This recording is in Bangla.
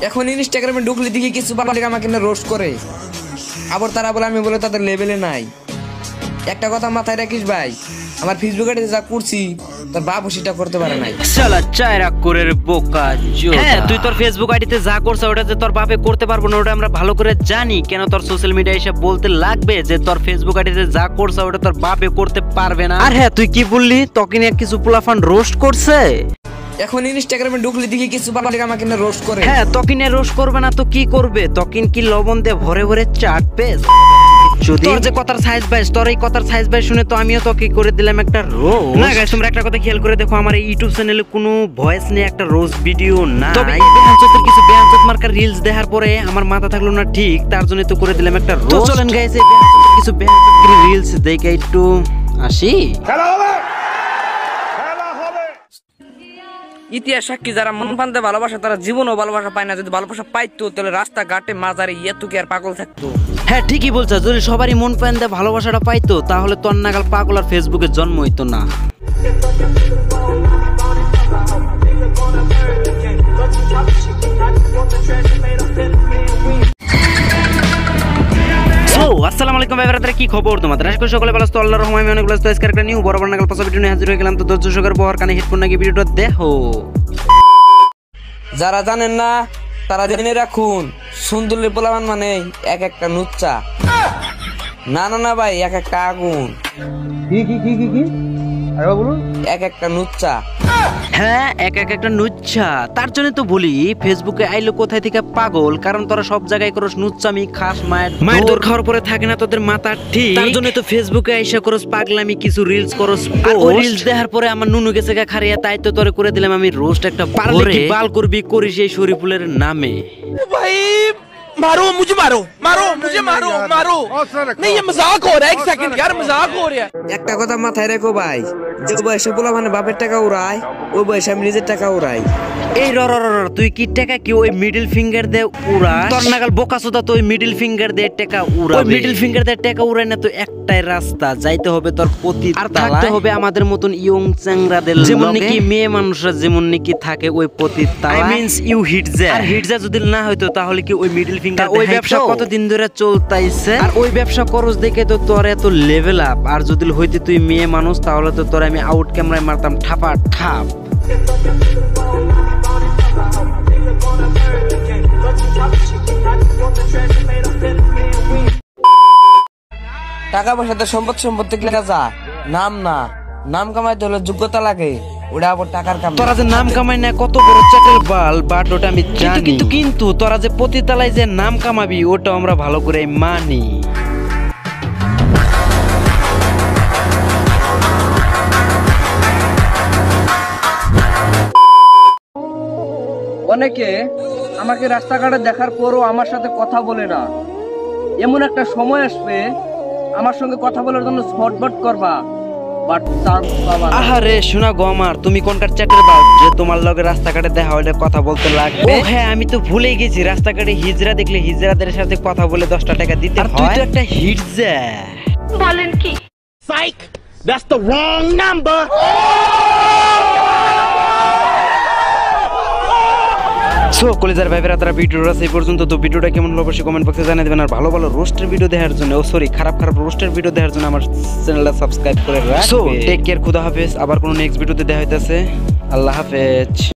এখন ইনস্টাগ্রামে ঢুকলে দেখি কিছু পাবলিক আমাকে না রোস্ট করে, আবার তারা বলে আমি বলে তাদের লেভেলে নাই। একটা কথা মাথায় রাখিস ভাই, আমার ফেসবুক আইডিতে যা করছি তোর বাপ সেটা করতে পারে নাই। শালা চায়রা করে বোকা জোদা। হ্যাঁ, তুই তোর ফেসবুক আইডিতে যা করছ ওটা যে তোর বাপে করতে পারবো না ওটা আমরা ভালো করে জানি। কেন তোর সোশ্যাল মিডিয়া এসে বলতে লাগবে যে তোর ফেসবুক আইডিতে যা করছ ওটা তোর বাপে করতে পারবে না? আর হ্যাঁ, তুই কি বললি তোকে নিয়ে কিছু পোলাফান রোস্ট করছে? এখন ইনস্টাগ্রামে ঢুকলে দেখি কিছু পাবলিক আমাকে না রোস্ট করে। হ্যাঁ, তোকে নিয়ে রোস্ট করবে না তো কি করবে? তোকে কি লবণ দিয়ে ভরে ভরে চাটবে? যদি তোর যে কথার সাইজ বাইস, তোর এই কথার সাইজ বাইস শুনে তো আমিও তোকে করে দিলাম একটা রোস্ট। না গাইস, তোমরা একটা কথা খেয়াল করে দেখো, আমার এই ইউটিউব চ্যানেলে কোনো ভয়েস নেই, একটা রোস্ট ভিডিও না। তবে এই বেহানচোদের কিছু বেহানচোদ মার্কার রিলস দেখার পরে আমার মাথা থাকলো না ঠিক, তার জন্য তো করে দিলাম একটা রোস্ট। চলেন গাইস, এই বেহানচোদের কিছু বেহানচোদ রিলস দেখে একটু আসি। ইতিহাস সাক্ষী, যারা মন পান্তে ভালোবাসা তারা জীবনও ভালোবাসা পায় না। যদি ভালোবাসা পাইতো তাহলে রাস্তা ঘাটে মাজারে এত কি আর পাগল থাকতো? হ্যাঁ, ঠিকই বলছো। যদি সবারই মন পান্তে ভালোবাসাটা পাইতো তাহলে তোর নাগাল পাগল আর ফেসবুকে জন্ম হইতো না। আসসালামু আলাইকুম ভাই ব্রাদার, কি খবর তোমাদের? আশা করি সকলে ভালো আছো। আল্লাহর রহমতে আমি অনেক ভালো আছি। আজকে একটা নিউ বরাবর নাগাল পাঁচ ভিডিও নিয়ে হাজির হয়ে গেলাম। তো ধৈর্য সহকারে বহার কানে হেডফোন লাগিয়ে ভিডিওটা দেখো। যারা জানেন না তারা জেনে রাখুন, সুন্দরী পোলাপান মানে এক একটা নুচ্চা। না না না ভাই, এক একটা আগুন। কি কি কি কি কি আরে বলুন, এক একটা নুচ্চা। হ্যাঁ, এক একটা নুচ্ছা। তার জন্য তো বলি ফেসবুকে আইলো কোথায় থেকে পাগল, কারণ তোরা সব জায়গায় করস নুচ্চামি, খাস মায়ের দৌড় খাওয়ার পরে থাকে না তোদের মাথা ঠিক। তার জন্য তো ফেসবুকে আইসা করস পাগলামি, কিছু রিলস করস। ওই রিলস দেখার পরে আমার নুনু গেছে গা খারিয়া, তাই তো তোরে করে দিলাম আমি রোস্ট একটা। পারলে কি বাল করবি করিস এই শরীফুলের নামে। भाई मारो मुझे, मारो मारो मुझे, मारो मारो। नहीं, ये मजाक हो रहा है। एक सेकंड यार, मजाक हो रहा है। একটা কথা মাথায় রেখো ভাই, যে বয়সে পোলা মানে বাপের টাকা উড়ায়, ওই বয়সে আমি নিজের টাকা উড়াই। এই র তুই কি টাকা কি ওই মিডল ফিঙ্গার দে উড়া? তোর নাগাল বোকাচোদা তো ওই মিডল ফিঙ্গার দে টাকা উড়া। ওই মিডল ফিঙ্গার দে টাকা উড়াই না, তো একটাই রাস্তা, যাইতে হবে তোর পতি আর থাকতে হবে আমাদের মতন ইয়ং চ্যাংরাদের, যেমন নাকি মেয়ে মানুষরা যেমন নাকি থাকে ওই পতি তালা। আই মিন্স ইউ হিটজা। আর হিটজা যদি না হইতো তাহলে কি ওই মিডল ফিঙ্গার ওই ব্যবসা কতদিন ধরে চলতাইছে, আর ওই ব্যবসা করস দেখে তো তোর এত লেভেল আপ। আর যদি হইতে তুই মেয়ে মানুষ তাহলে তো তোর আমি আউট ক্যামেরায় মারতাম ঠাপা ঠাপ। টাকা পয়সাতে সম্পত্তি লেখা যা, নাম না। নাম কামাইতে হলে যোগ্যতা লাগে, ওটা আবার টাকার কাম। তোরা যে নাম কামাই না কত বড় চ্যাটেল বাল বাট ওটা আমি জানি, কিন্তু তোরা যে পতিতালায় যে নাম কামাবি ওটা আমরা ভালো করে মানি। অনেকে আমাকে রাস্তাঘাটে দেখার পরও আমার সাথে কথা বলে না। এমন একটা সময় আসবে আমার সঙ্গে কথা বলার জন্য ছটফট করবা, বাট তার বাবা। আহারে শোনা গো আমার, তুমি কোনকার চ্যাটের বাল যে তোমার লগে রাস্তাঘাটে দেখা হলে কথা বলতে লাগবে? ও হ্যাঁ, আমি তো ভুলেই গেছি, রাস্তাঘাটে হিজড়া দেখলে হিজড়াদের সাথে কথা বলে 10টা টাকা দিতে হয়। আর তুই তো একটা হিজড়া। বলেন কি? Psych, that's the wrong number. So কলেজের ভাই ব্রাদার, ভিডিওটা সেই পর্যন্ত। তো ভিডিওটা কেমন হলো অবশ্যই কমেন্ট বক্সে জানিয়ে দেবেন। আর ভালো ভালো রোস্টের ভিডিও দেখার জন্য, খারাপ রোস্টের ভিডিও দেখার জন্য আমার চ্যানেলটা সাবস্ক্রাইব করে রাখবেন। সো টেক কেয়ার, খুদা হাফেজ। আবার কোনো নেক্সট ভিডিওতে দেখা হইতাছে। আল্লাহ হাফেজ।